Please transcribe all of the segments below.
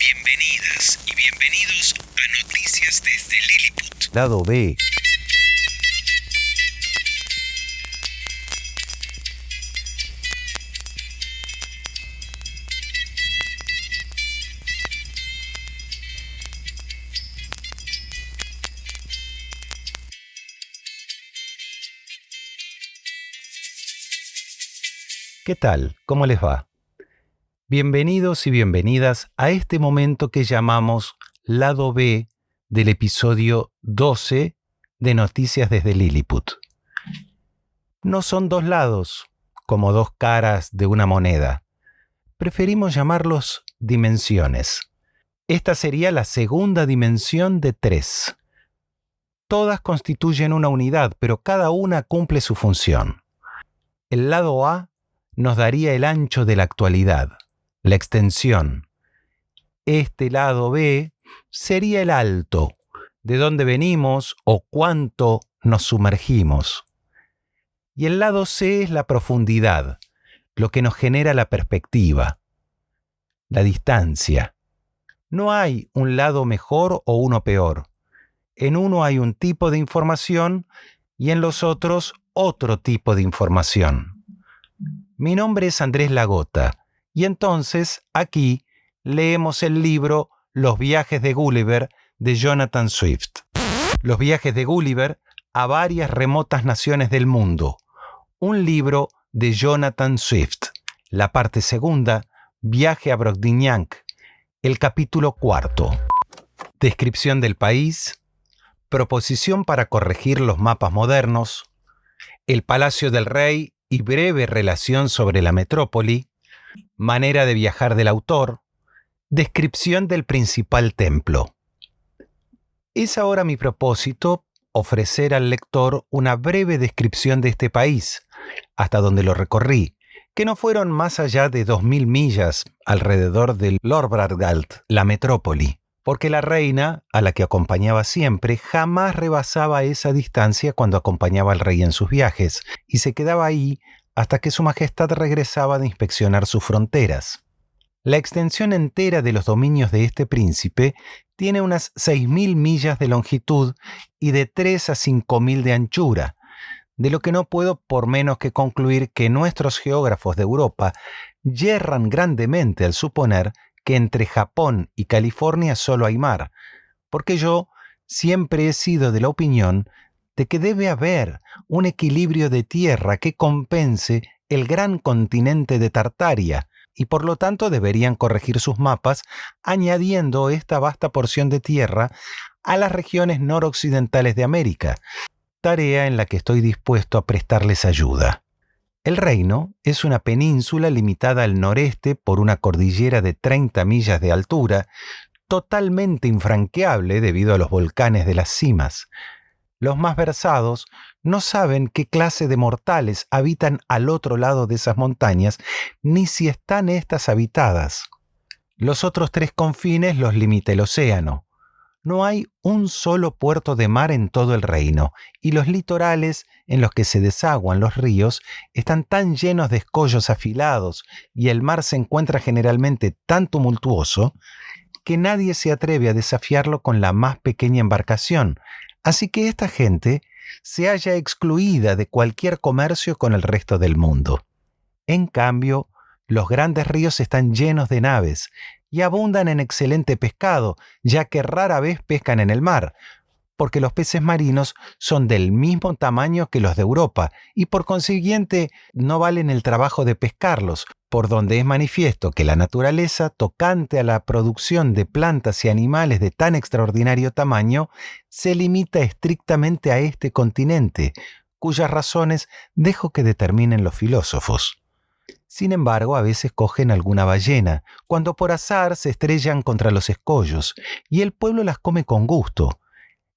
Bienvenidas y bienvenidos a Noticias desde Lilliput. Lado B. ¿Qué tal? ¿Cómo les va? Bienvenidos y bienvenidas a este momento que llamamos Lado B del episodio 12 de Noticias desde Lilliput. No son dos lados, como dos caras de una moneda. Preferimos llamarlos dimensiones. Esta sería la segunda dimensión de 3. Todas constituyen una unidad, pero cada una cumple su función. El lado A nos daría el ancho de la actualidad, la extensión. Este lado B sería el alto, de dónde venimos o cuánto nos sumergimos. Y el lado C es la profundidad, lo que nos genera la perspectiva, la distancia. No hay un lado mejor o uno peor. En uno hay un tipo de información y en los otros otro tipo de información. Mi nombre es Andrés Lagota. Y entonces, aquí, leemos el libro Los viajes de Gulliver de Jonathan Swift. Los viajes de Gulliver a varias remotas naciones del mundo. Un libro de Jonathan Swift. La parte segunda, Viaje a Brobdingnag. El capítulo 4. Descripción del país. Proposición para corregir los mapas modernos. El Palacio del Rey y breve relación sobre la metrópoli. Manera de viajar del autor. Descripción del principal templo. Es ahora mi propósito ofrecer al lector una breve descripción de este país, hasta donde lo recorrí, que no fueron más allá de 2000 millas alrededor del Lorbrargald, la metrópoli, porque la reina, a la que acompañaba siempre, jamás rebasaba esa distancia cuando acompañaba al rey en sus viajes, y se quedaba ahí hasta que su majestad regresaba de inspeccionar sus fronteras. La extensión entera de los dominios de este príncipe tiene unas 6.000 millas de longitud y de 3 a 5.000 de anchura, de lo que no puedo por menos que concluir que nuestros geógrafos de Europa yerran grandemente al suponer que entre Japón y California solo hay mar, porque yo siempre he sido de la opinión de que debe haber un equilibrio de tierra que compense el gran continente de Tartaria, y por lo tanto deberían corregir sus mapas añadiendo esta vasta porción de tierra a las regiones noroccidentales de América, tarea en la que estoy dispuesto a prestarles ayuda. El reino es una península limitada al noreste por una cordillera de 30 millas de altura, totalmente infranqueable debido a los volcanes de las cimas. Los más versados no saben qué clase de mortales habitan al otro lado de esas montañas, ni si están éstas habitadas. Los otros 3 confines los limita el océano. No hay un solo puerto de mar en todo el reino, y los litorales en los que se desaguan los ríos están tan llenos de escollos afilados y el mar se encuentra generalmente tan tumultuoso que nadie se atreve a desafiarlo con la más pequeña embarcación. Así que esta gente se halla excluida de cualquier comercio con el resto del mundo. En cambio, los grandes ríos están llenos de naves y abundan en excelente pescado, ya que rara vez pescan en el mar, porque los peces marinos son del mismo tamaño que los de Europa y por consiguiente no valen el trabajo de pescarlos, por donde es manifiesto que la naturaleza, tocante a la producción de plantas y animales de tan extraordinario tamaño, se limita estrictamente a este continente, cuyas razones dejo que determinen los filósofos. Sin embargo, a veces cogen alguna ballena, cuando por azar se estrellan contra los escollos, y el pueblo las come con gusto.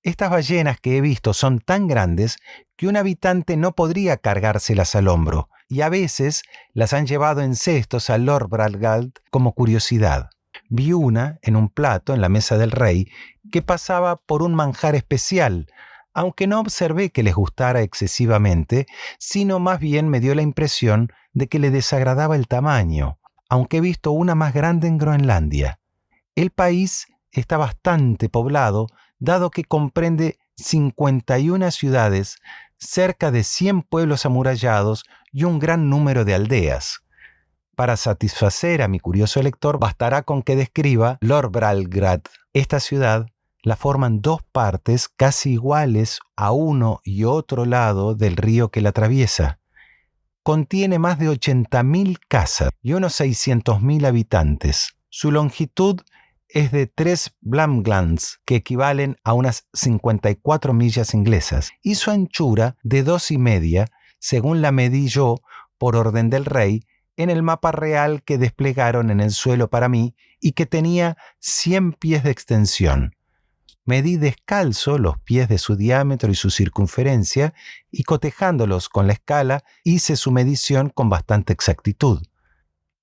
Estas ballenas que he visto son tan grandes que un habitante no podría cargárselas al hombro, y a veces las han llevado en cestos al Lorbrargald como curiosidad. Vi una en un plato en la mesa del rey que pasaba por un manjar especial, aunque no observé que les gustara excesivamente, sino más bien me dio la impresión de que le desagradaba el tamaño, aunque he visto una más grande en Groenlandia. El país está bastante poblado, dado que comprende 51 ciudades, cerca de 100 pueblos amurallados y un gran número de aldeas. Para satisfacer a mi curioso lector, bastará con que describa Lorbralgrad. Esta ciudad la forman dos partes casi iguales a uno y otro lado del río que la atraviesa. Contiene más de 80.000 casas y unos 600.000 habitantes. Su longitud es de 3 blamglans, que equivalen a unas 54 millas inglesas, y su anchura de 2,5, según la medí yo por orden del rey, en el mapa real que desplegaron en el suelo para mí y que tenía 100 pies de extensión. Medí descalzo los pies de su diámetro y su circunferencia y cotejándolos con la escala hice su medición con bastante exactitud.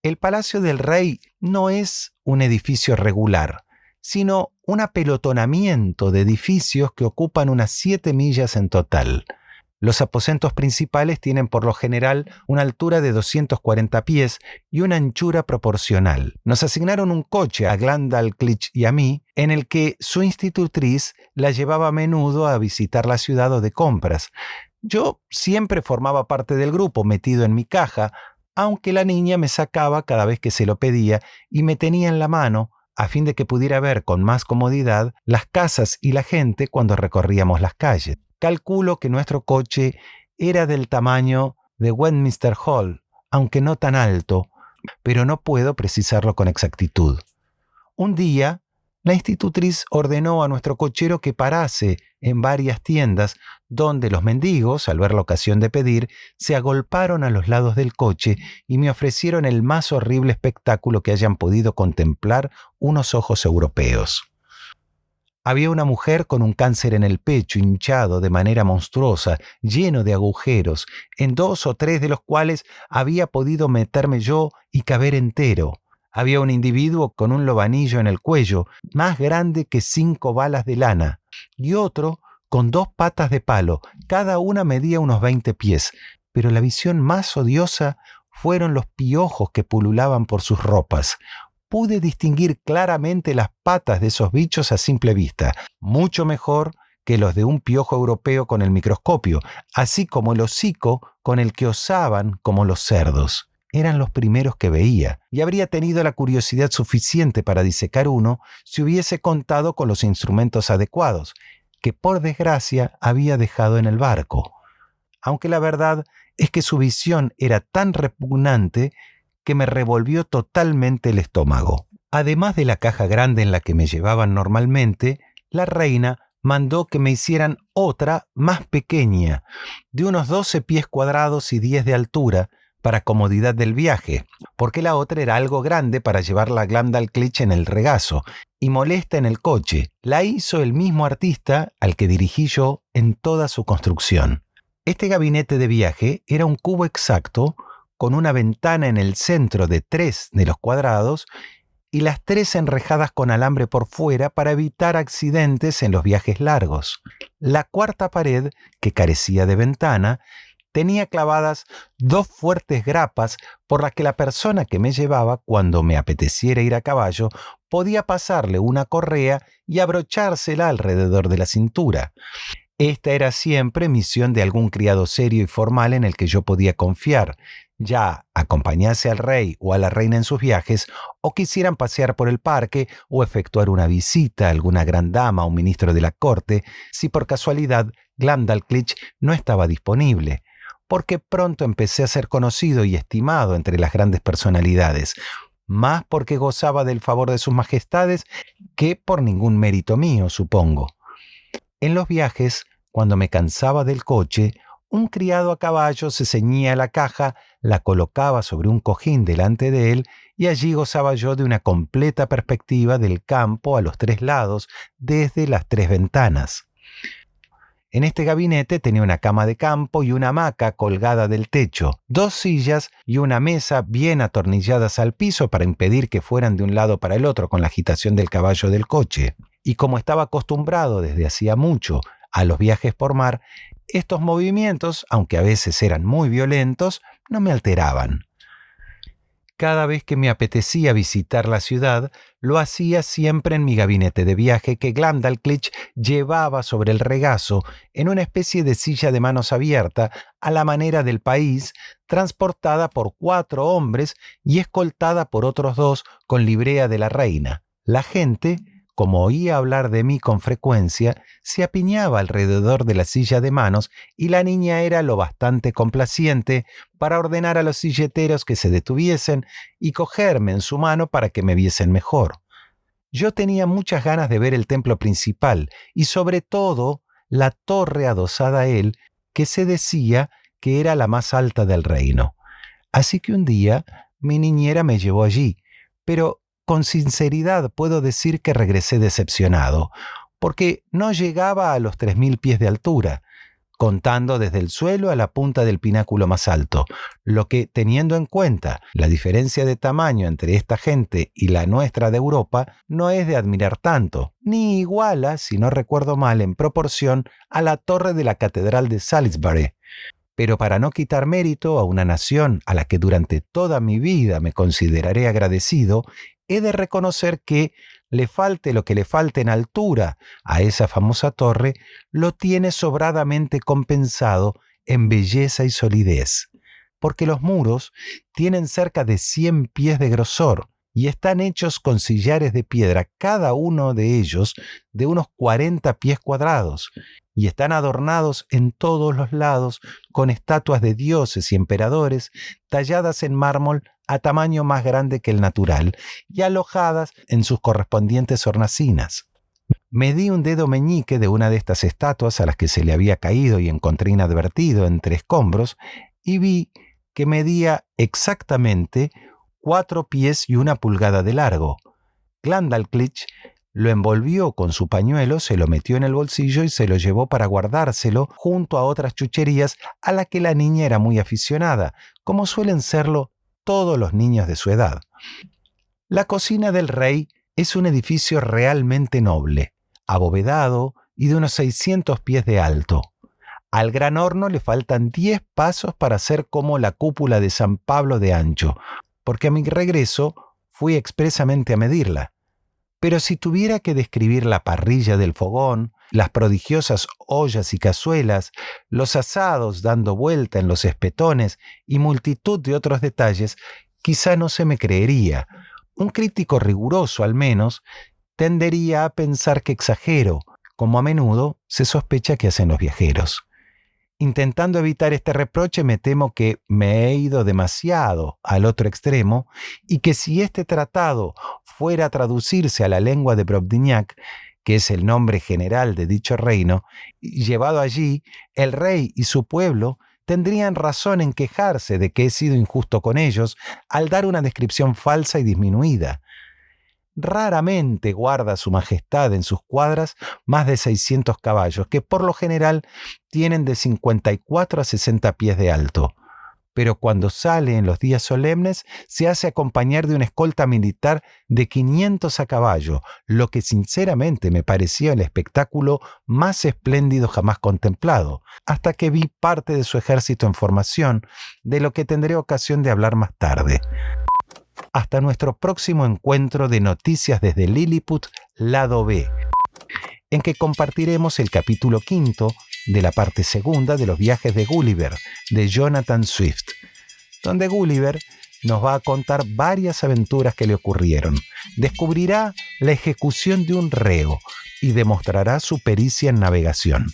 El Palacio del Rey no es un edificio regular, sino un apelotonamiento de edificios que ocupan unas 7 millas en total. Los aposentos principales tienen por lo general una altura de 240 pies y una anchura proporcional. Nos asignaron un coche a Glendalclitch y a mí, en el que su institutriz la llevaba a menudo a visitar la ciudad o de compras. Yo siempre formaba parte del grupo, metido en mi caja, aunque la niña me sacaba cada vez que se lo pedía y me tenía en la mano, a fin de que pudiera ver con más comodidad las casas y la gente cuando recorríamos las calles. Calculo que nuestro coche era del tamaño de Westminster Hall, aunque no tan alto, pero no puedo precisarlo con exactitud. Un día, la institutriz ordenó a nuestro cochero que parase en varias tiendas, donde los mendigos, al ver la ocasión de pedir, se agolparon a los lados del coche y me ofrecieron el más horrible espectáculo que hayan podido contemplar unos ojos europeos. Había una mujer con un cáncer en el pecho, hinchado de manera monstruosa, lleno de agujeros, en 2 o 3 de los cuales había podido meterme yo y caber entero. Había un individuo con un lobanillo en el cuello, más grande que 5 balas de lana, y otro con 2 patas de palo, cada una medía unos 20 pies, pero la visión más odiosa fueron los piojos que pululaban por sus ropas. Pude distinguir claramente las patas de esos bichos a simple vista, mucho mejor que los de un piojo europeo con el microscopio, así como el hocico con el que osaban como los cerdos. Eran los primeros que veía, y habría tenido la curiosidad suficiente para disecar uno si hubiese contado con los instrumentos adecuados, que por desgracia había dejado en el barco. Aunque la verdad es que su visión era tan repugnante que me revolvió totalmente el estómago. Además de la caja grande en la que me llevaban normalmente, la reina mandó que me hicieran otra más pequeña, de unos 12 pies cuadrados y 10 de altura, para comodidad del viaje, porque la otra era algo grande para llevarla a Glendalclitch en el regazo, y molesta en el coche. La hizo el mismo artista al que dirigí yo en toda su construcción. Este gabinete de viaje era un cubo exacto, con una ventana en el centro de 3 de los cuadrados y las 3 enrejadas con alambre por fuera para evitar accidentes en los viajes largos. La cuarta pared, que carecía de ventana, tenía clavadas 2 fuertes grapas por las que la persona que me llevaba, cuando me apeteciera ir a caballo, podía pasarle una correa y abrochársela alrededor de la cintura. Esta era siempre misión de algún criado serio y formal en el que yo podía confiar, ya acompañase al rey o a la reina en sus viajes, o quisieran pasear por el parque o efectuar una visita a alguna gran dama o ministro de la corte, si por casualidad Glendalclitch no estaba disponible, porque pronto empecé a ser conocido y estimado entre las grandes personalidades, más porque gozaba del favor de sus majestades que por ningún mérito mío, supongo. En los viajes, cuando me cansaba del coche, un criado a caballo se ceñía a la caja, la colocaba sobre un cojín delante de él y allí gozaba yo de una completa perspectiva del campo a los 3 lados desde las 3 ventanas. En este gabinete tenía una cama de campo y una hamaca colgada del techo, 2 sillas y una mesa bien atornilladas al piso para impedir que fueran de un lado para el otro con la agitación del caballo del coche. Y como estaba acostumbrado desde hacía mucho a los viajes por mar, estos movimientos, aunque a veces eran muy violentos, no me alteraban. Cada vez que me apetecía visitar la ciudad, lo hacía siempre en mi gabinete de viaje que Glendalclitch llevaba sobre el regazo en una especie de silla de manos abierta a la manera del país, transportada por 4 hombres y escoltada por otros 2 con librea de la reina. La gente, como oía hablar de mí con frecuencia, se apiñaba alrededor de la silla de manos y la niña era lo bastante complaciente para ordenar a los silleteros que se detuviesen y cogerme en su mano para que me viesen mejor. Yo tenía muchas ganas de ver el templo principal y sobre todo la torre adosada a él, que se decía que era la más alta del reino. Así que un día mi niñera me llevó allí, pero con sinceridad puedo decir que regresé decepcionado, porque no llegaba a los 3000 pies de altura, contando desde el suelo a la punta del pináculo más alto, lo que, teniendo en cuenta la diferencia de tamaño entre esta gente y la nuestra de Europa, no es de admirar tanto, ni iguala, si no recuerdo mal, en proporción a la torre de la Catedral de Salisbury. Pero para no quitar mérito a una nación a la que durante toda mi vida me consideraré agradecido, he de reconocer que, le falte lo que le falte en altura a esa famosa torre, lo tiene sobradamente compensado en belleza y solidez, porque los muros tienen cerca de 100 pies de grosor y están hechos con sillares de piedra, cada uno de ellos de unos 40 pies cuadrados, y están adornados en todos los lados con estatuas de dioses y emperadores talladas en mármol a tamaño más grande que el natural y alojadas en sus correspondientes hornacinas. Medí un dedo meñique de una de estas estatuas a las que se le había caído y encontré inadvertido entre escombros y vi que medía exactamente 4 pies y 1 pulgada de largo. Glendalclitch lo envolvió con su pañuelo, se lo metió en el bolsillo y se lo llevó para guardárselo junto a otras chucherías a las que la niña era muy aficionada, como suelen serlo todos los niños de su edad. La cocina del rey es un edificio realmente noble, abovedado y de unos 600 pies de alto. Al gran horno le faltan 10 pasos para ser como la cúpula de San Pablo de ancho, porque a mi regreso fui expresamente a medirla. Pero si tuviera que describir la parrilla del fogón, las prodigiosas ollas y cazuelas, los asados dando vuelta en los espetones y multitud de otros detalles, quizá no se me creería. Un crítico riguroso, al menos, tendería a pensar que exagero, como a menudo se sospecha que hacen los viajeros. Intentando evitar este reproche, me temo que me he ido demasiado al otro extremo y que si este tratado fuera a traducirse a la lengua de Brobdingnag, que es el nombre general de dicho reino, y llevado allí, el rey y su pueblo tendrían razón en quejarse de que he sido injusto con ellos al dar una descripción falsa y disminuida. Raramente guarda su majestad en sus cuadras más de 600 caballos, que por lo general tienen de 54 a 60 pies de alto. Pero cuando sale en los días solemnes se hace acompañar de una escolta militar de 500 a caballo, lo que sinceramente me pareció el espectáculo más espléndido jamás contemplado, hasta que vi parte de su ejército en formación, de lo que tendré ocasión de hablar más tarde. Hasta nuestro próximo encuentro de Noticias desde Lilliput, lado B, en que compartiremos el capítulo 5 de la parte segunda de los viajes de Gulliver, de Jonathan Swift, donde Gulliver nos va a contar varias aventuras que le ocurrieron, descubrirá la ejecución de un reo y demostrará su pericia en navegación.